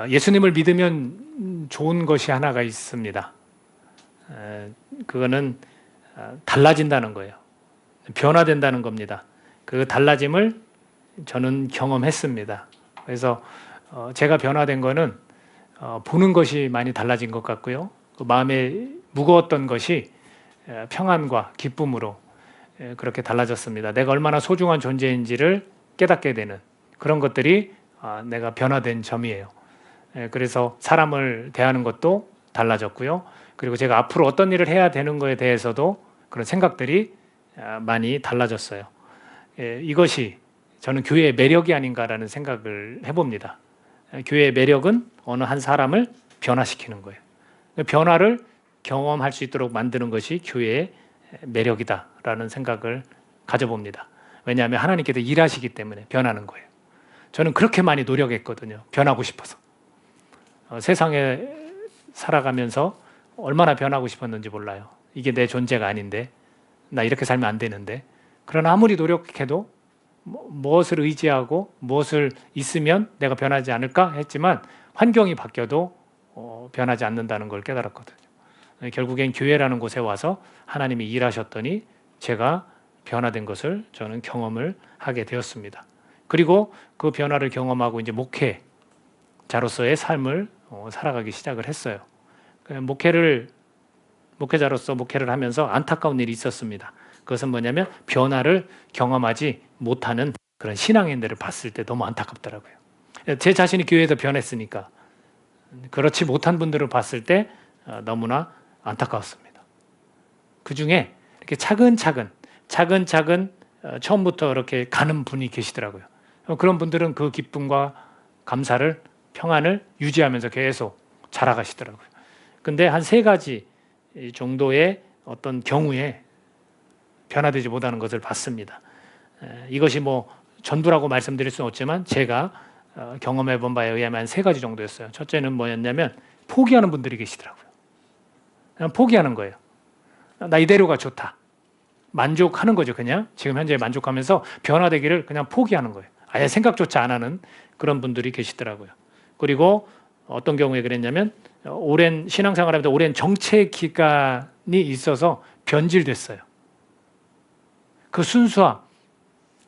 예수님을 믿으면 좋은 것이 하나가 있습니다. 그거는 달라진다는 거예요. 변화된다는 겁니다. 그 달라짐을 저는 경험했습니다. 그래서 제가 변화된 거는 보는 것이 많이 달라진 것 같고요. 그 마음에 무거웠던 것이 평안과 기쁨으로 그렇게 달라졌습니다. 내가 얼마나 소중한 존재인지를 깨닫게 되는 그런 것들이 내가 변화된 점이에요. 그래서 사람을 대하는 것도 달라졌고요. 그리고 제가 앞으로 어떤 일을 해야 되는 거에 대해서도 그런 생각들이 많이 달라졌어요. 이것이 저는 교회의 매력이 아닌가라는 생각을 해봅니다. 교회의 매력은 어느 한 사람을 변화시키는 거예요. 변화를 경험할 수 있도록 만드는 것이 교회의 매력이다라는 생각을 가져봅니다. 왜냐하면 하나님께서 일하시기 때문에 변하는 거예요. 저는 그렇게 많이 노력했거든요. 변하고 싶어서. 세상에 살아가면서 얼마나 변하고 싶었는지 몰라요. 이게 내 존재가 아닌데, 나 이렇게 살면 안 되는데. 그러나 아무리 노력해도 무엇을 의지하고 무엇을 있으면 내가 변하지 않을까 했지만 환경이 바뀌어도 변하지 않는다는 걸 깨달았거든요. 결국엔 교회라는 곳에 와서 하나님이 일하셨더니 제가 변화된 것을 저는 경험을 하게 되었습니다. 그리고 그 변화를 경험하고 이제 목회자로서의 삶을 살아가기 시작을 했어요. 목회자로서 목회를 하면서 안타까운 일이 있었습니다. 그것은 뭐냐면 변화를 경험하지 못하는 그런 신앙인들을 봤을 때 너무 안타깝더라고요. 제 자신이 교회에서 변했으니까 그렇지 못한 분들을 봤을 때 너무나 안타까웠습니다. 그 중에 이렇게 차근차근 처음부터 이렇게 가는 분이 계시더라고요. 그런 분들은 그 기쁨과 감사를 평안을 유지하면서 계속 자라가시더라고요. 근데 한 3가지 정도의 어떤 경우에 변화되지 못하는 것을 봤습니다. 이것이 뭐 전부라고 말씀드릴 수는 없지만 제가 경험해 본 바에 의하면 한 3가지 정도였어요. 첫째는 뭐였냐면 포기하는 분들이 계시더라고요. 그냥 포기하는 거예요. 나 이대로가 좋다. 만족하는 거죠. 그냥 지금 현재 만족하면서 변화되기를 그냥 포기하는 거예요. 아예 생각조차 안 하는 그런 분들이 계시더라고요. 그리고 어떤 경우에 그랬냐면 오랜 신앙생활하면서 오랜 정체 기간이 있어서 변질됐어요. 그 순수함,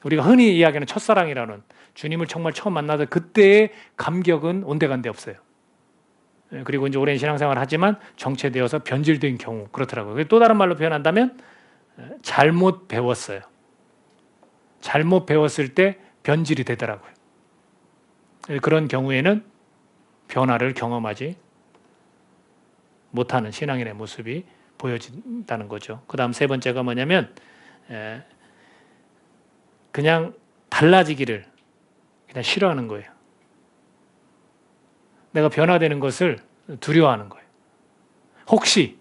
우리가 흔히 이야기하는 첫사랑이라는 주님을 정말 처음 만나서 그때의 감격은 온데간데 없어요. 그리고 이제 오랜 신앙생활을 하지만 정체되어서 변질된 경우 그렇더라고요. 또 다른 말로 표현한다면 잘못 배웠어요. 잘못 배웠을 때 변질이 되더라고요. 그런 경우에는 변화를 경험하지 못하는 신앙인의 모습이 보여진다는 거죠. 그 다음 3번째가 뭐냐면 그냥 달라지기를 그냥 싫어하는 거예요. 내가 변화되는 것을 두려워하는 거예요. 혹시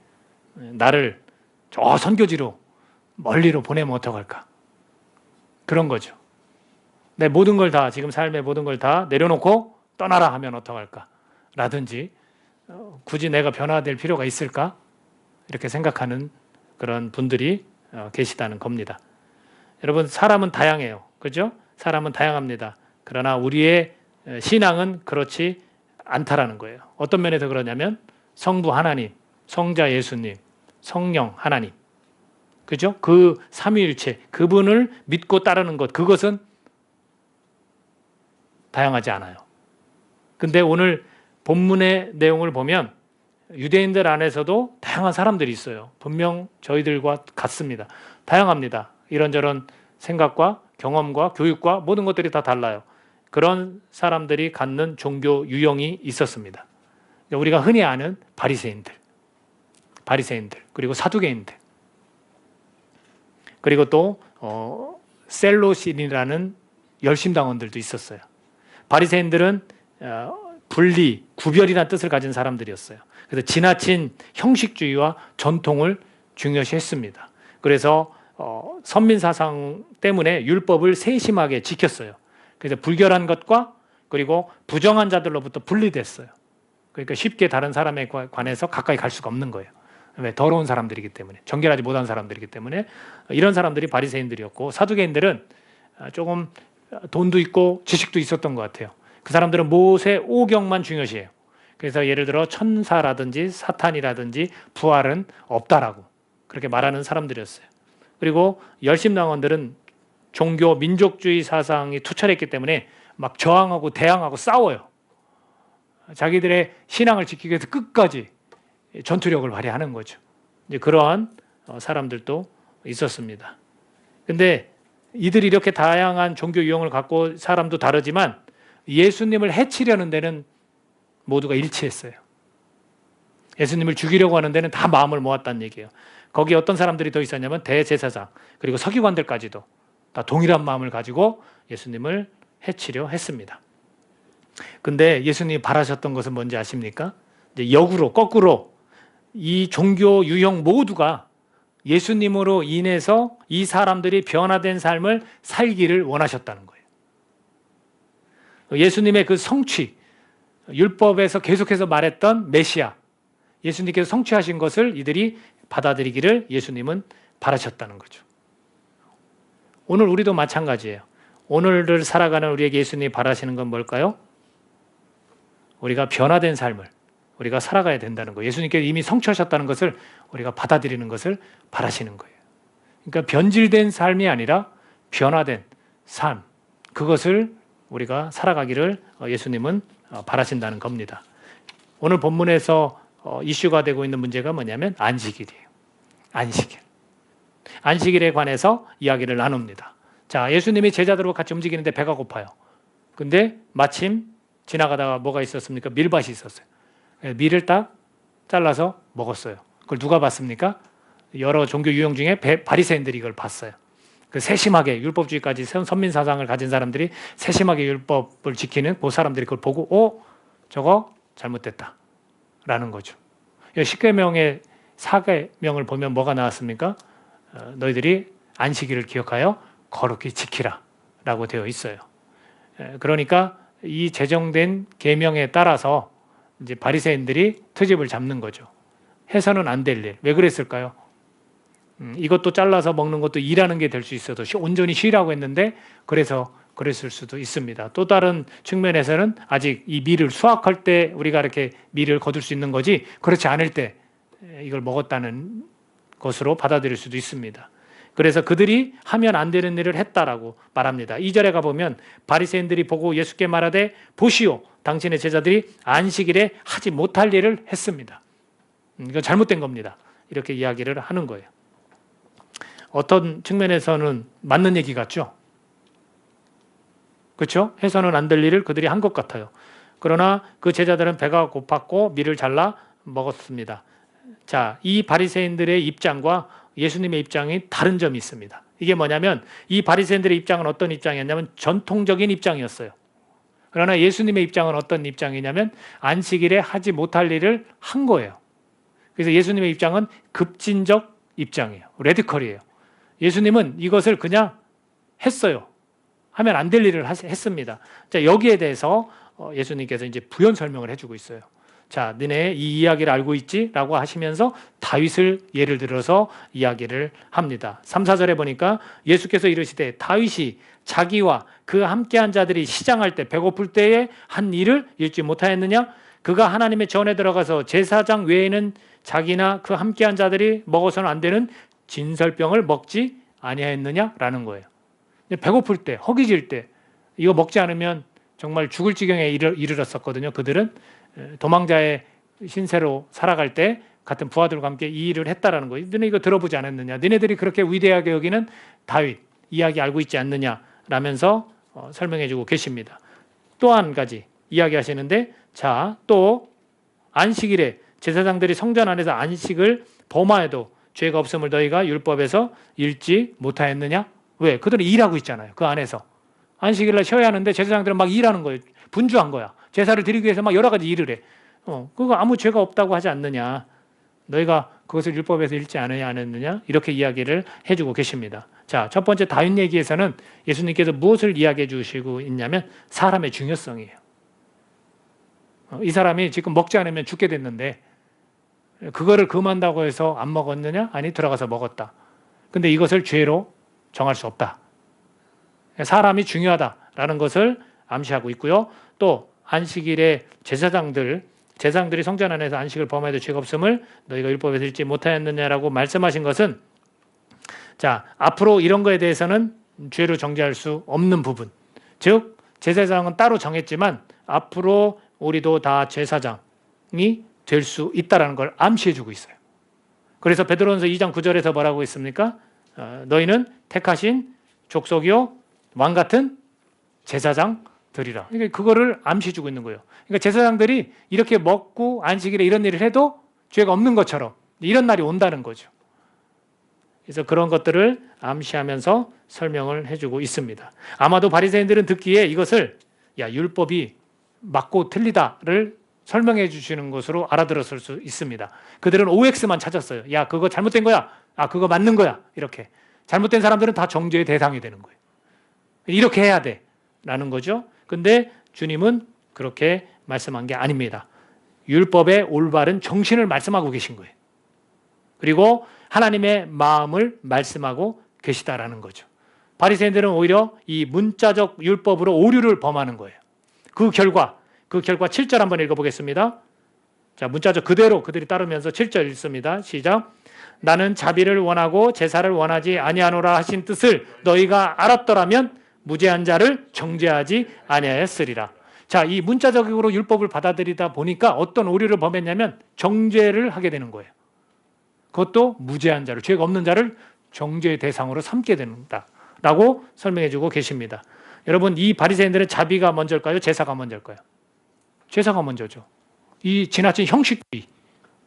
나를 저 선교지로 멀리로 보내면 어떡할까? 그런 거죠. 내 모든 걸 다, 지금 삶의 모든 걸 다 내려놓고 떠나라 하면 어떡할까? 라든지 굳이 내가 변화될 필요가 있을까? 이렇게 생각하는 그런 분들이 계시다는 겁니다. 여러분, 사람은 다양해요. 그죠? 사람은 다양합니다. 그러나 우리의 신앙은 그렇지 않다라는 거예요. 어떤 면에서 그러냐면 성부 하나님, 성자 예수님, 성령 하나님, 그죠? 그 삼위일체, 그분을 믿고 따르는 것, 그것은 다양하지 않아요. 근데 오늘 본문의 내용을 보면 유대인들 안에서도 다양한 사람들이 있어요. 분명 저희들과 같습니다. 다양합니다. 이런저런 생각과 경험과 교육과 모든 것들이 다 달라요. 그런 사람들이 갖는 종교 유형이 있었습니다. 우리가 흔히 아는 바리새인들, 그리고 사두개인들, 그리고 또 셀로신이라는 열심당원들도 있었어요. 바리새인들은 분리, 구별이라는 뜻을 가진 사람들이었어요. 그래서 지나친 형식주의와 전통을 중요시했습니다. 그래서 선민 사상 때문에 율법을 세심하게 지켰어요. 그래서 불결한 것과 그리고 부정한 자들로부터 분리됐어요. 그러니까 쉽게 다른 사람에 관해서 가까이 갈 수가 없는 거예요. 왜? 더러운 사람들이기 때문에, 정결하지 못한 사람들이기 때문에. 이런 사람들이 바리새인들이었고, 사두개인들은 조금 돈도 있고 지식도 있었던 것 같아요. 그 사람들은 모세 오경만 중요시해요. 그래서 예를 들어 천사라든지 사탄이라든지 부활은 없다라고 그렇게 말하는 사람들이었어요. 그리고 열심당원들은 종교 민족주의 사상이 투철했기 때문에 막 저항하고 대항하고 싸워요. 자기들의 신앙을 지키기 위해서 끝까지 전투력을 발휘하는 거죠. 이제 그러한 사람들도 있었습니다. 근데 이들이 이렇게 다양한 종교 유형을 갖고 사람도 다르지만 예수님을 해치려는 데는 모두가 일치했어요. 예수님을 죽이려고 하는 데는 다 마음을 모았다는 얘기예요. 거기에 어떤 사람들이 더 있었냐면 대제사장 그리고 서기관들까지도 다 동일한 마음을 가지고 예수님을 해치려 했습니다. 근데 예수님이 바라셨던 것은 뭔지 아십니까? 이제 역으로 거꾸로 이 종교 유형 모두가 예수님으로 인해서 이 사람들이 변화된 삶을 살기를 원하셨다는 거예요. 예수님의 그 성취, 율법에서 계속해서 말했던 메시아, 예수님께서 성취하신 것을 이들이 받아들이기를 예수님은 바라셨다는 거죠. 오늘 우리도 마찬가지예요. 오늘을 살아가는 우리에게 예수님이 바라시는 건 뭘까요? 우리가 변화된 삶을 우리가 살아가야 된다는 거예요. 예수님께서 이미 성취하셨다는 것을 우리가 받아들이는 것을 바라시는 거예요. 그러니까 변질된 삶이 아니라 변화된 삶, 그것을 우리가 살아가기를 예수님은 바라신다는 겁니다. 오늘 본문에서 이슈가 되고 있는 문제가 뭐냐면 안식일이에요. 안식일. 안식일에 관해서 이야기를 나눕니다. 자, 예수님이 제자들과 같이 움직이는데 배가 고파요. 근데 마침 지나가다가 뭐가 있었습니까? 밀밭이 있었어요. 밀을 딱 잘라서 먹었어요. 그걸 누가 봤습니까? 여러 종교 유형 중에 바리새인들이 이걸 봤어요. 그 세심하게 율법주의까지 선민 사상을 가진 사람들이 세심하게 율법을 지키는 그 사람들이 그걸 보고 저거 잘못됐다 라는 거죠. 십계명의 4계명을 보면 뭐가 나왔습니까? 너희들이 안식일을 기억하여 거룩히 지키라 라고 되어 있어요. 그러니까 이 제정된 계명에 따라서 이제 바리새인들이 트집을 잡는 거죠. 해서는 안 될 일. 왜 그랬을까요? 이것도 잘라서 먹는 것도 일하는 게 될 수 있어도 온전히 쉬라고 했는데 그래서 그랬을 수도 있습니다. 또 다른 측면에서는 아직 이 밀을 수확할 때 우리가 이렇게 밀을 거둘 수 있는 거지 그렇지 않을 때 이걸 먹었다는 것으로 받아들일 수도 있습니다. 그래서 그들이 하면 안 되는 일을 했다라고 말합니다. 2절에 가보면 바리새인들이 보고 예수께 말하되 보시오 당신의 제자들이 안식일에 하지 못할 일을 했습니다. 이건 잘못된 겁니다. 이렇게 이야기를 하는 거예요. 어떤 측면에서는 맞는 얘기 같죠? 그렇죠? 해서는 안 될 일을 그들이 한 것 같아요. 그러나 그 제자들은 배가 고팠고 밀을 잘라 먹었습니다. 자, 이 바리새인들의 입장과 예수님의 입장이 다른 점이 있습니다. 이게 뭐냐면 이 바리새인들의 입장은 어떤 입장이었냐면 전통적인 입장이었어요. 그러나 예수님의 입장은 어떤 입장이냐면 안식일에 하지 못할 일을 한 거예요. 그래서 예수님의 입장은 급진적 입장이에요. 레디컬이에요. 예수님은 이것을 그냥 했어요. 하면 안 될 일을 했습니다. 자, 여기에 대해서 예수님께서 이제 부연 설명을 해주고 있어요. 자, 너네 이 이야기를 알고 있지? 라고 하시면서 다윗을 예를 들어서 이야기를 합니다. 3, 4절에 보니까 예수께서 이르시되 다윗이 자기와 그 함께한 자들이 시장할 때 배고플 때에 한 일을 읽지 못하였느냐? 그가 하나님의 전에 들어가서 제사장 외에는 자기나 그 함께한 자들이 먹어서는 안 되는 진설병을 먹지 아니하였느냐라는 거예요. 배고플 때, 허기질 때 이거 먹지 않으면 정말 죽을 지경에 이르렀었거든요. 그들은 도망자의 신세로 살아갈 때 같은 부하들과 함께 이 일을 했다라는 거예요. 너네 이거 들어보지 않았느냐? 너네들이 그렇게 위대하게 여기는 다윗 이야기 알고 있지 않느냐라면서 설명해주고 계십니다. 또 한 가지 이야기하시는데 자, 또 안식일에 제사장들이 성전 안에서 안식을 범하여도 죄가 없음을 너희가 율법에서 읽지 못하였느냐? 왜? 그들은 일하고 있잖아요. 그 안에서. 안식일날 쉬어야 하는데 제사장들은 막 일하는 거예요. 분주한 거야. 제사를 드리기 위해서 막 여러 가지 일을 해. 그거 아무 죄가 없다고 하지 않느냐? 너희가 그것을 율법에서 읽지 않았느냐? 이렇게 이야기를 해주고 계십니다. 자, 첫 번째 다윗 얘기에서는 예수님께서 무엇을 이야기해 주시고 있냐면 사람의 중요성이에요. 이 사람이 지금 먹지 않으면 죽게 됐는데 그거를 금한다고 해서 안 먹었느냐? 아니, 들어가서 먹었다. 근데 이것을 죄로 정할 수 없다. 사람이 중요하다라는 것을 암시하고 있고요. 또 안식일에 제사장들이 성전 안에서 안식을 범해도 죄가 없음을 너희가 율법에서 읽지 못하였느냐라고 말씀하신 것은, 자, 앞으로 이런 거에 대해서는 죄로 정죄할 수 없는 부분, 즉 제사장은 따로 정했지만 앞으로 우리도 다 제사장이 될 수 있다는 걸 암시해 주고 있어요. 그래서 베드로전서 2장 9절에서 뭐라고 했습니까? 너희는 택하신 족속이요 왕 같은 제사장들이라. 그러니까 그거를 암시해 주고 있는 거예요. 그러니까 제사장들이 이렇게 먹고 안식일에 이런 일을 해도 죄가 없는 것처럼 이런 날이 온다는 거죠. 그래서 그런 것들을 암시하면서 설명을 해주고 있습니다. 아마도 바리새인들은 듣기에 이것을 율법이 맞고 틀리다를 설명해 주시는 것으로 알아들었을 수 있습니다. 그들은 OX만 찾았어요. 야, 그거 잘못된 거야. 아, 그거 맞는 거야. 이렇게. 잘못된 사람들은 다 정죄의 대상이 되는 거예요. 이렇게 해야 돼. 라는 거죠. 근데 주님은 그렇게 말씀한 게 아닙니다. 율법의 올바른 정신을 말씀하고 계신 거예요. 그리고 하나님의 마음을 말씀하고 계시다라는 거죠. 바리새인들은 오히려 이 문자적 율법으로 오류를 범하는 거예요. 그 결과 7절 한번 읽어보겠습니다. 자, 문자적 그대로 그들이 따르면서 7절 읽습니다. 시작. 나는 자비를 원하고 제사를 원하지 아니하노라 하신 뜻을 너희가 알았더라면 무죄한 자를 정죄하지 아니하였으리라. 자, 이 문자적으로 율법을 받아들이다 보니까 어떤 오류를 범했냐면 정죄를 하게 되는 거예요. 그것도 무죄한 자를, 죄가 없는 자를 정죄의 대상으로 삼게 된다라고 설명해 주고 계십니다. 여러분, 이 바리새인들은 자비가 먼저일까요? 제사가 먼저일까요? 제사가 먼저죠. 이 지나친 형식주의,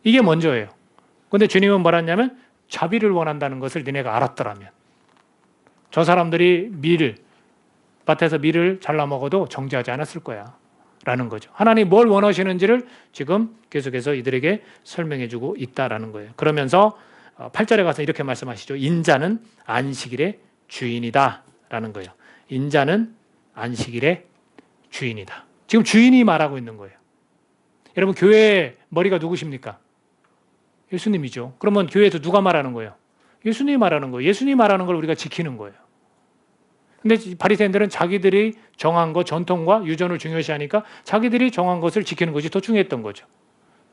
이게 먼저예요. 그런데 주님은 뭐라 했냐면 자비를 원한다는 것을 니네가 알았더라면, 저 사람들이 밭에서 밀을 잘라 먹어도 정죄하지 않았을 거야 라는 거죠. 하나님 뭘 원하시는지를 지금 계속해서 이들에게 설명해 주고 있다라는 거예요. 그러면서 8절에 가서 이렇게 말씀하시죠. 인자는 안식일의 주인이다 라는 거예요. 인자는 안식일의 주인이다. 지금 주인이 말하고 있는 거예요. 여러분, 교회의 머리가 누구십니까? 예수님이죠. 그러면 교회에서 누가 말하는 거예요? 예수님이 말하는 거예요. 예수님이 말하는 걸 우리가 지키는 거예요. 근데 바리새인들은 자기들이 정한 것, 전통과 유전을 중요시하니까 자기들이 정한 것을 지키는 것이 더 중요했던 거죠.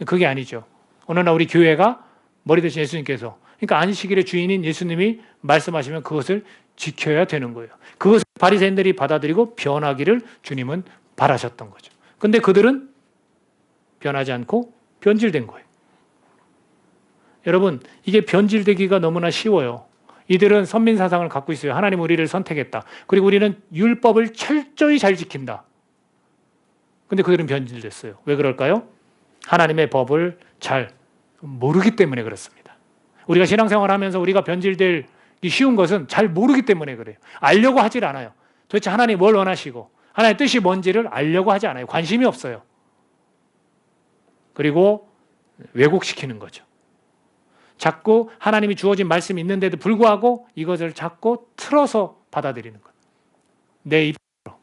그게 아니죠. 어느 날 우리 교회가 머리 대신 예수님께서, 그러니까 안식일의 주인인 예수님이 말씀하시면 그것을 지켜야 되는 거예요. 그것을 바리새인들이 받아들이고 변하기를 주님은 바라셨던 거죠. 근데 그들은 변하지 않고 변질된 거예요. 여러분, 이게 변질되기가 너무나 쉬워요. 이들은 선민 사상을 갖고 있어요. 하나님 우리를 선택했다. 그리고 우리는 율법을 철저히 잘 지킨다. 근데 그들은 변질됐어요. 왜 그럴까요? 하나님의 법을 잘 모르기 때문에 그렇습니다. 우리가 신앙생활 하면서 우리가 변질되기 쉬운 것은 잘 모르기 때문에 그래요. 알려고 하질 않아요. 도대체 하나님 뭘 원하시고 하나님의 뜻이 뭔지를 알려고 하지 않아요. 관심이 없어요. 그리고 왜곡시키는 거죠. 자꾸 하나님이 주어진 말씀이 있는데도 불구하고 이것을 자꾸 틀어서 받아들이는 것. 내 입장으로.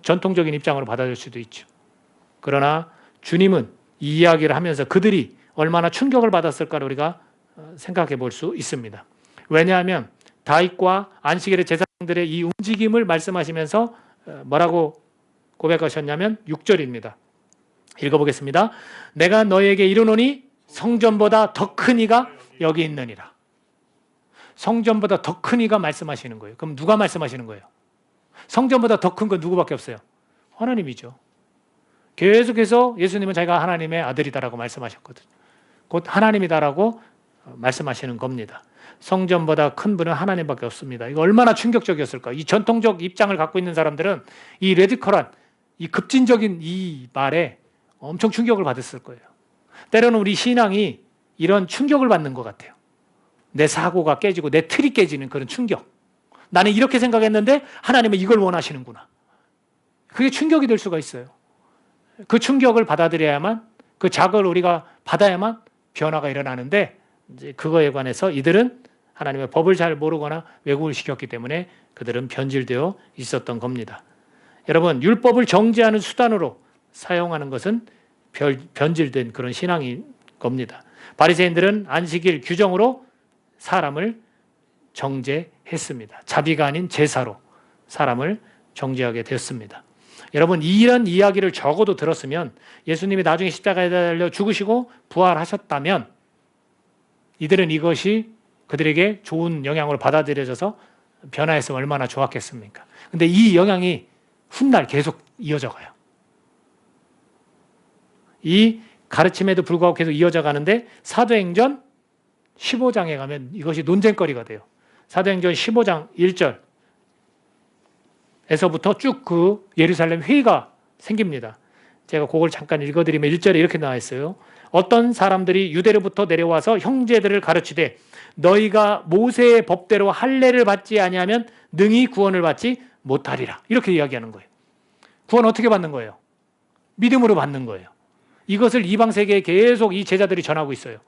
전통적인 입장으로 받아들일 수도 있죠. 그러나 주님은 이 이야기를 하면서 그들이 얼마나 충격을 받았을까를 우리가 생각해 볼 수 있습니다. 왜냐하면 다윗과 안식일의 제사장들의 이 움직임을 말씀하시면서 뭐라고 고백하셨냐면 6절입니다. 읽어보겠습니다. 내가 너에게 이르노니 성전보다 더 큰 이가 여기 있느니라. 성전보다 더 큰 이가 말씀하시는 거예요. 그럼 누가 말씀하시는 거예요? 성전보다 더 큰 건 누구밖에 없어요? 하나님이죠. 계속해서 예수님은 자기가 하나님의 아들이다라고 말씀하셨거든요. 곧 하나님이다라고 말씀하시는 겁니다. 성전보다 큰 분은 하나님밖에 없습니다. 이거 얼마나 충격적이었을까? 이 전통적 입장을 갖고 있는 사람들은 이 레디컬한, 이 급진적인 이 말에 엄청 충격을 받았을 거예요. 때로는 우리 신앙이 이런 충격을 받는 것 같아요. 내 사고가 깨지고 내 틀이 깨지는 그런 충격. 나는 이렇게 생각했는데 하나님은 이걸 원하시는구나. 그게 충격이 될 수가 있어요. 그 충격을 받아들여야만, 그 자극을 우리가 받아야만 변화가 일어나는데, 이제 그거에 관해서 이들은 하나님의 법을 잘 모르거나 왜곡을 시켰기 때문에 그들은 변질되어 있었던 겁니다. 여러분, 율법을 정죄하는 수단으로 사용하는 것은 변질된 그런 신앙인 겁니다. 바리새인들은 안식일 규정으로 사람을 정죄했습니다. 자비가 아닌 제사로 사람을 정죄하게 되었습니다. 여러분 이런 이야기를 적어도 들었으면 예수님이 나중에 십자가에 달려 죽으시고 부활하셨다면 이들은 이것이 그들에게 좋은 영향으로 받아들여져서 변화했으면 얼마나 좋았겠습니까? 근데 이 영향이 훗날 계속 이어져 가요. 이 가르침에도 불구하고 계속 이어져 가는데 사도행전 15장에 가면 이것이 논쟁거리가 돼요. 사도행전 15장 1절에서부터 쭉 그 예루살렘 회의가 생깁니다. 제가 그걸 잠깐 읽어드리면 1절에 이렇게 나와 있어요. 어떤 사람들이 유대로부터 내려와서 형제들을 가르치되 너희가 모세의 법대로 할례를 받지 아니하면 능히 구원을 받지 못하리라. 이렇게 이야기하는 거예요. 구원 어떻게 받는 거예요? 믿음으로 받는 거예요. 이것을 이방 세계에 계속 이 제자들이 전하고 있어요.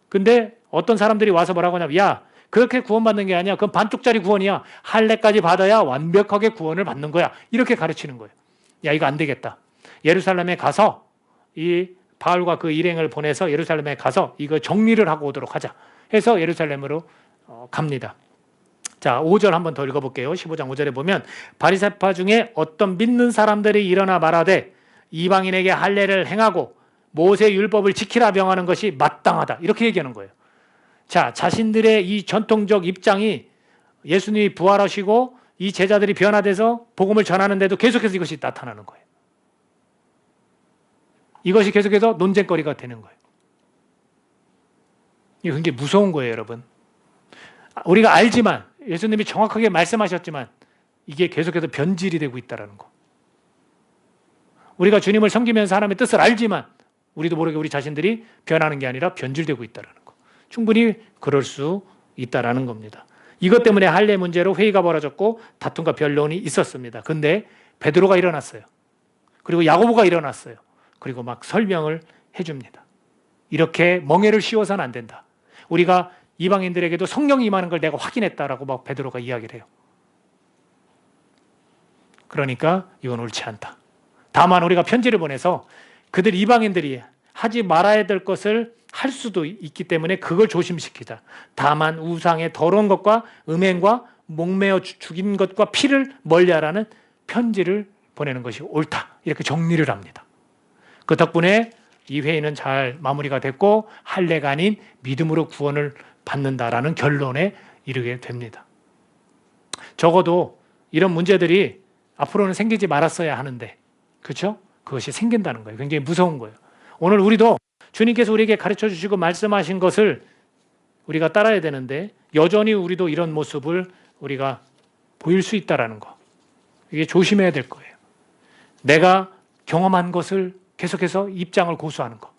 근데 어떤 사람들이 와서 뭐라고 하냐면 야, 그렇게 구원받는 게 아니야. 그건 반쪽짜리 구원이야. 할례까지 받아야 완벽하게 구원을 받는 거야. 이렇게 가르치는 거예요. 야, 이거 안 되겠다. 예루살렘에 가서 이 바울과 그 일행을 보내서 예루살렘에 가서 이거 정리를 하고 오도록 하자 해서 예루살렘으로 갑니다. 자, 5절 한번 더 읽어볼게요. 15장 5절에 보면 바리새파 중에 어떤 믿는 사람들이 일어나 말하되 이방인에게 할례를 행하고 모세 율법을 지키라 명하는 것이 마땅하다. 이렇게 얘기하는 거예요. 자, 자신들의 이 전통적 입장이 예수님이 부활하시고 이 제자들이 변화돼서 복음을 전하는데도 계속해서 이것이 나타나는 거예요. 이것이 계속해서 논쟁거리가 되는 거예요. 이게 굉장히 무서운 거예요, 여러분. 우리가 알지만 예수님이 정확하게 말씀하셨지만 이게 계속해서 변질이 되고 있다는 거. 우리가 주님을 섬기면서 하나님의 뜻을 알지만 우리도 모르게 우리 자신들이 변하는 게 아니라 변질되고 있다는 거. 충분히 그럴 수 있다는 겁니다. 이것 때문에 할례 문제로 회의가 벌어졌고 다툼과 변론이 있었습니다. 근데 베드로가 일어났어요. 그리고 야고보가 일어났어요. 그리고 막 설명을 해줍니다. 이렇게 멍에를 씌워서는 안 된다. 우리가 이방인들에게도 성령이 임하는 걸 내가 확인했다라고 막 베드로가 이야기를 해요. 그러니까 이건 옳지 않다. 다만 우리가 편지를 보내서 그들 이방인들이 하지 말아야 될 것을 할 수도 있기 때문에 그걸 조심시키자. 다만 우상의 더러운 것과 음행과 목매어 죽인 것과 피를 멀리하라는 편지를 보내는 것이 옳다. 이렇게 정리를 합니다. 그 덕분에 이 회의는 잘 마무리가 됐고 할례가 아닌 믿음으로 구원을 받는다라는 결론에 이르게 됩니다. 적어도 이런 문제들이 앞으로는 생기지 말았어야 하는데, 그렇죠? 그것이 생긴다는 거예요. 굉장히 무서운 거예요. 오늘 우리도 주님께서 우리에게 가르쳐 주시고 말씀하신 것을 우리가 따라야 되는데 여전히 우리도 이런 모습을 우리가 보일 수 있다는 거. 이게 조심해야 될 거예요. 내가 경험한 것을 계속해서 입장을 고수하는 것.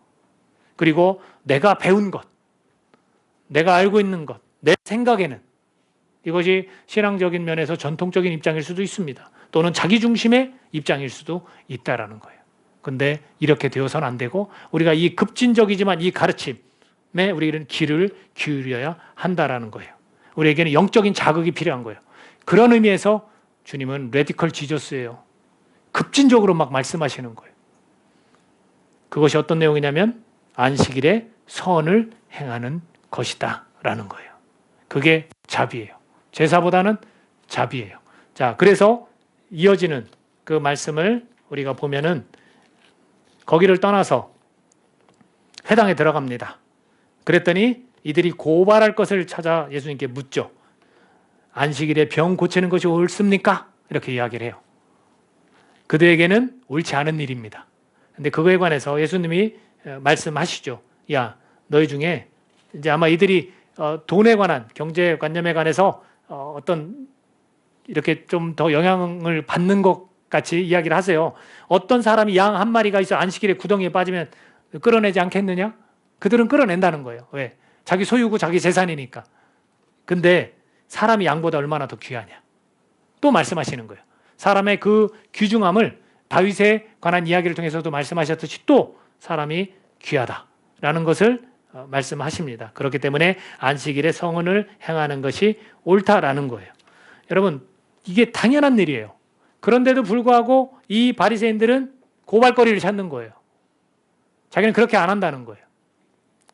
그리고 내가 배운 것. 내가 알고 있는 것. 내 생각에는 이것이 신앙적인 면에서 전통적인 입장일 수도 있습니다. 또는 자기 중심의 입장일 수도 있다라는 거예요. 근데 이렇게 되어서는 안 되고 우리가 이 급진적이지만 이 가르침에 우리는 귀를 기울여야 한다라는 거예요. 우리에게는 영적인 자극이 필요한 거예요. 그런 의미에서 주님은 레디컬 지저스예요. 급진적으로 막 말씀하시는 거예요. 그것이 어떤 내용이냐면 안식일에 선을 행하는 것이다 라는 거예요. 그게 자비예요. 제사보다는 자비예요. 자, 그래서 이어지는 그 말씀을 우리가 보면은 거기를 떠나서 회당에 들어갑니다. 그랬더니 이들이 고발할 것을 찾아 예수님께 묻죠. 안식일에 병 고치는 것이 옳습니까? 이렇게 이야기를 해요. 그들에게는 옳지 않은 일입니다. 근데 그거에 관해서 예수님이 말씀하시죠. 야, 너희 중에 이제 아마 이들이 돈에 관한 경제관념에 관해서 어떤 이렇게 좀 더 영향을 받는 것 같이 이야기를 하세요. 어떤 사람이 양 한 마리가 있어 안식일에 구덩이에 빠지면 끌어내지 않겠느냐? 그들은 끌어낸다는 거예요. 왜? 자기 소유고 자기 재산이니까. 근데 사람이 양보다 얼마나 더 귀하냐? 또 말씀하시는 거예요. 사람의 그 귀중함을 다윗에 관한 이야기를 통해서도 말씀하셨듯이 또 사람이 귀하다라는 것을 말씀하십니다. 그렇기 때문에 안식일에 성은을 행하는 것이 옳다라는 거예요. 여러분, 이게 당연한 일이에요. 그런데도 불구하고 이 바리새인들은 고발거리를 찾는 거예요. 자기는 그렇게 안 한다는 거예요.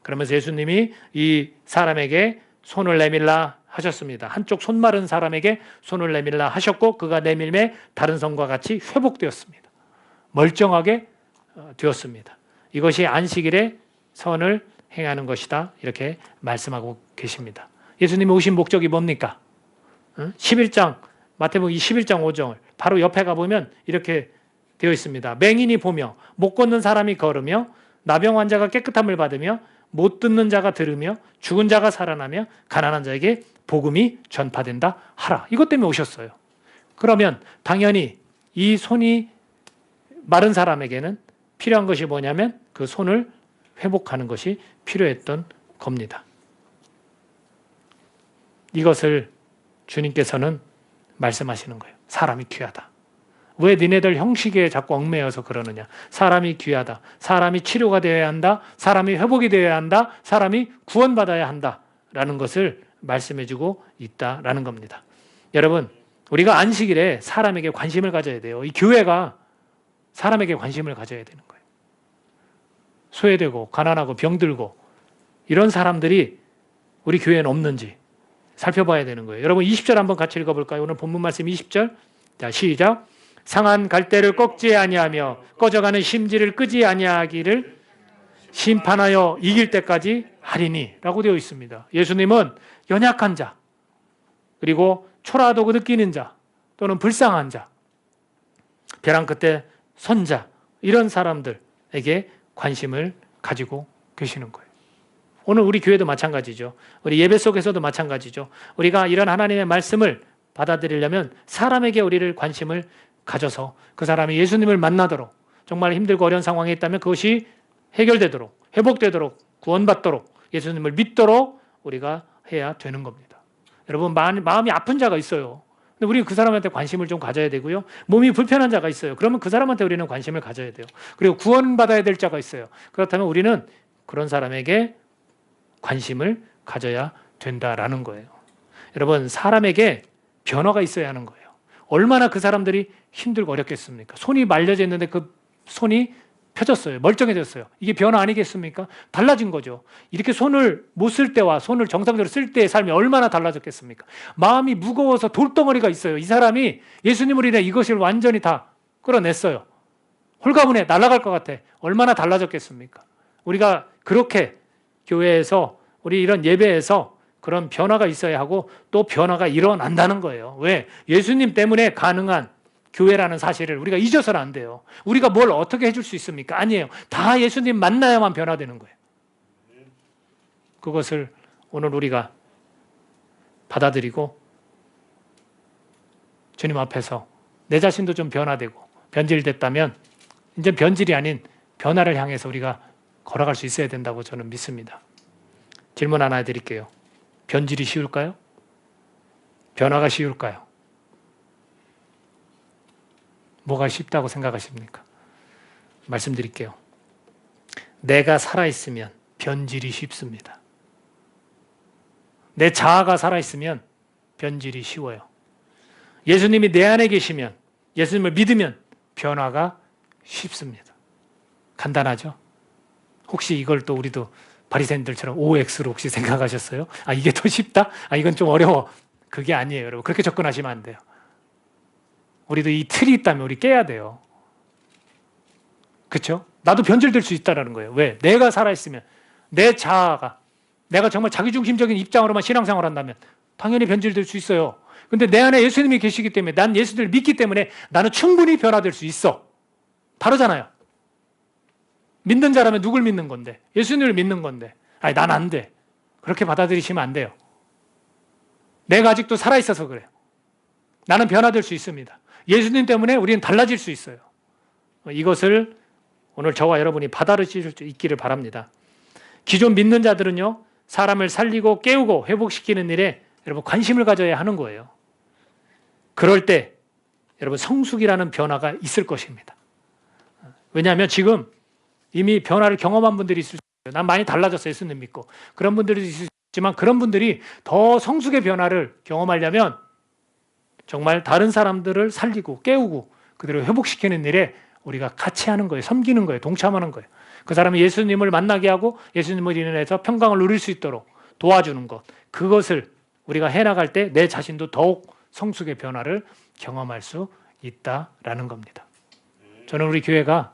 그러면서 예수님이 이 사람에게 손을 내밀라 하셨습니다. 한쪽 손 마른 사람에게 손을 내밀라 하셨고 그가 내밀매 다른 성과 같이 회복되었습니다. 멀쩡하게 되었습니다. 이것이 안식일에 선을 행하는 것이다. 이렇게 말씀하고 계십니다. 예수님이 오신 목적이 뭡니까? 11장 마태복음 11장 5절 바로 옆에 가보면 이렇게 되어 있습니다. 맹인이 보며 못 걷는 사람이 걸으며 나병 환자가 깨끗함을 받으며 못 듣는 자가 들으며 죽은 자가 살아나며 가난한 자에게 복음이 전파된다 하라. 이것 때문에 오셨어요. 그러면 당연히 이 손이 마른 사람에게는 필요한 것이 뭐냐면 그 손을 회복하는 것이 필요했던 겁니다. 이것을 주님께서는 말씀하시는 거예요. 사람이 귀하다. 왜 니네들 형식에 자꾸 얽매여서 그러느냐. 사람이 귀하다. 사람이 치료가 되어야 한다. 사람이 회복이 되어야 한다. 사람이 구원받아야 한다라는 것을 말씀해주고 있다라는 겁니다. 여러분, 우리가 안식일에 사람에게 관심을 가져야 돼요. 이 교회가 사람에게 관심을 가져야 되는 거예요. 소외되고 가난하고 병들고 이런 사람들이 우리 교회에는 없는지 살펴봐야 되는 거예요. 여러분 20절 한번 같이 읽어볼까요? 오늘 본문 말씀 20절. 자, 시작. 상한 갈대를 꺾지 아니하며 꺼져가는 심지를 끄지 아니하기를 심판하여 이길 때까지 하리니 라고 되어 있습니다. 예수님은 연약한 자, 그리고 초라하다고 느끼는 자, 또는 불쌍한 자, 벼랑 끝에 선 자, 이런 사람들에게 관심을 가지고 계시는 거예요. 오늘 우리 교회도 마찬가지죠. 우리 예배 속에서도 마찬가지죠. 우리가 이런 하나님의 말씀을 받아들이려면 사람에게 우리를 관심을 가져서 그 사람이 예수님을 만나도록, 정말 힘들고 어려운 상황에 있다면 그것이 해결되도록, 회복되도록, 구원받도록, 예수님을 믿도록 우리가 해야 되는 겁니다. 여러분, 마음이 아픈 자가 있어요. 근데 우리는 그 사람한테 관심을 좀 가져야 되고요. 몸이 불편한 자가 있어요. 그러면 그 사람한테 우리는 관심을 가져야 돼요. 그리고 구원받아야 될 자가 있어요. 그렇다면 우리는 그런 사람에게 관심을 가져야 된다라는 거예요. 여러분, 사람에게 변화가 있어야 하는 거예요. 얼마나 그 사람들이 힘들고 어렵겠습니까? 손이 말려져 있는데 그 손이 펴졌어요. 멀쩡해졌어요. 이게 변화 아니겠습니까? 달라진 거죠. 이렇게 손을 못 쓸 때와 손을 정상적으로 쓸 때의 삶이 얼마나 달라졌겠습니까? 마음이 무거워서 돌덩어리가 있어요. 이 사람이 예수님을 인해 이것을 완전히 다 끌어냈어요. 홀가분해 날아갈 것 같아. 얼마나 달라졌겠습니까? 우리가 그렇게 교회에서 우리 이런 예배에서 그런 변화가 있어야 하고 또 변화가 일어난다는 거예요. 왜? 예수님 때문에 가능한 교회라는 사실을 우리가 잊어서는 안 돼요. 우리가 뭘 어떻게 해줄 수 있습니까? 아니에요. 다 예수님 만나야만 변화되는 거예요. 그것을 오늘 우리가 받아들이고 주님 앞에서 내 자신도 좀 변화되고 변질됐다면 이제 변질이 아닌 변화를 향해서 우리가 걸어갈 수 있어야 된다고 저는 믿습니다. 질문 하나 해드릴게요. 변질이 쉬울까요? 변화가 쉬울까요? 뭐가 쉽다고 생각하십니까? 말씀드릴게요. 내가 살아있으면 변질이 쉽습니다. 내 자아가 살아있으면 변질이 쉬워요. 예수님이 내 안에 계시면, 예수님을 믿으면 변화가 쉽습니다. 간단하죠? 혹시 이걸 또 우리도 바리새인들처럼 OX로 혹시 생각하셨어요? 아, 이게 더 쉽다? 아, 이건 좀 어려워. 그게 아니에요, 여러분. 그렇게 접근하시면 안 돼요. 우리도 이 틀이 있다면 우리 깨야 돼요. 그렇죠? 나도 변질될 수 있다는 거예요. 왜? 내가 살아있으면, 내 자아가, 내가 정말 자기중심적인 입장으로만 신앙생활을 한다면 당연히 변질될 수 있어요. 근데 내 안에 예수님이 계시기 때문에, 난 예수님을 믿기 때문에 나는 충분히 변화될 수 있어. 다르잖아요. 믿는 자라면 누굴 믿는 건데? 예수님을 믿는 건데. 아니, 난 안 돼. 그렇게 받아들이시면 안 돼요. 내가 아직도 살아있어서 그래요. 나는 변화될 수 있습니다. 예수님 때문에 우리는 달라질 수 있어요. 이것을 오늘 저와 여러분이 받아들이실 수 있기를 바랍니다. 기존 믿는 자들은요, 사람을 살리고 깨우고 회복시키는 일에 여러분 관심을 가져야 하는 거예요. 그럴 때 여러분 성숙이라는 변화가 있을 것입니다. 왜냐하면 지금 이미 변화를 경험한 분들이 있을 수 있어요. 난 많이 달라졌어요. 예수님 믿고. 그런 분들이 있을 수 있지만 그런 분들이 더 성숙의 변화를 경험하려면 정말 다른 사람들을 살리고 깨우고 그들을 회복시키는 일에 우리가 같이 하는 거예요. 섬기는 거예요. 동참하는 거예요. 그 사람이 예수님을 만나게 하고 예수님을 인해서 평강을 누릴 수 있도록 도와주는 것. 그것을 우리가 해나갈 때 내 자신도 더욱 성숙의 변화를 경험할 수 있다라는 겁니다. 저는 우리 교회가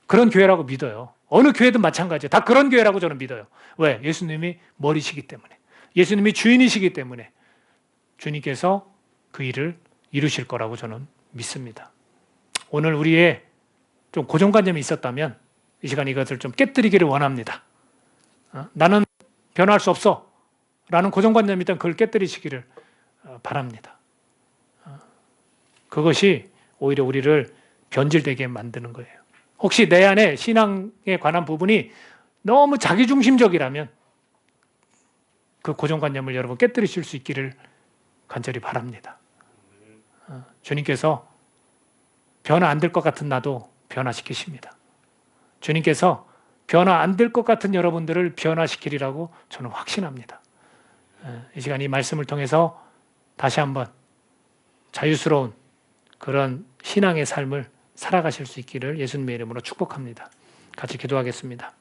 그런 교회라고 믿어요. 어느 교회든 마찬가지예요. 다 그런 교회라고 저는 믿어요. 왜? 예수님이 머리시기 때문에. 예수님이 주인이시기 때문에 주님께서 그 일을 이루실 거라고 저는 믿습니다. 오늘 우리의 좀 고정관념이 있었다면 이 시간 이것을 좀 깨뜨리기를 원합니다. 나는 변화할 수 없어 라는 고정관념이 있다면 그걸 깨뜨리시기를 바랍니다. 그것이 오히려 우리를 변질되게 만드는 거예요. 혹시 내 안에 신앙에 관한 부분이 너무 자기중심적이라면 그 고정관념을 여러분 깨뜨리실 수 있기를 간절히 바랍니다. 주님께서 변화 안 될 것 같은 나도 변화시키십니다. 주님께서 변화 안 될 것 같은 여러분들을 변화시키리라고 저는 확신합니다. 이 시간 이 말씀을 통해서 다시 한번 자유스러운 그런 신앙의 삶을 살아가실 수 있기를 예수님의 이름으로 축복합니다. 같이 기도하겠습니다.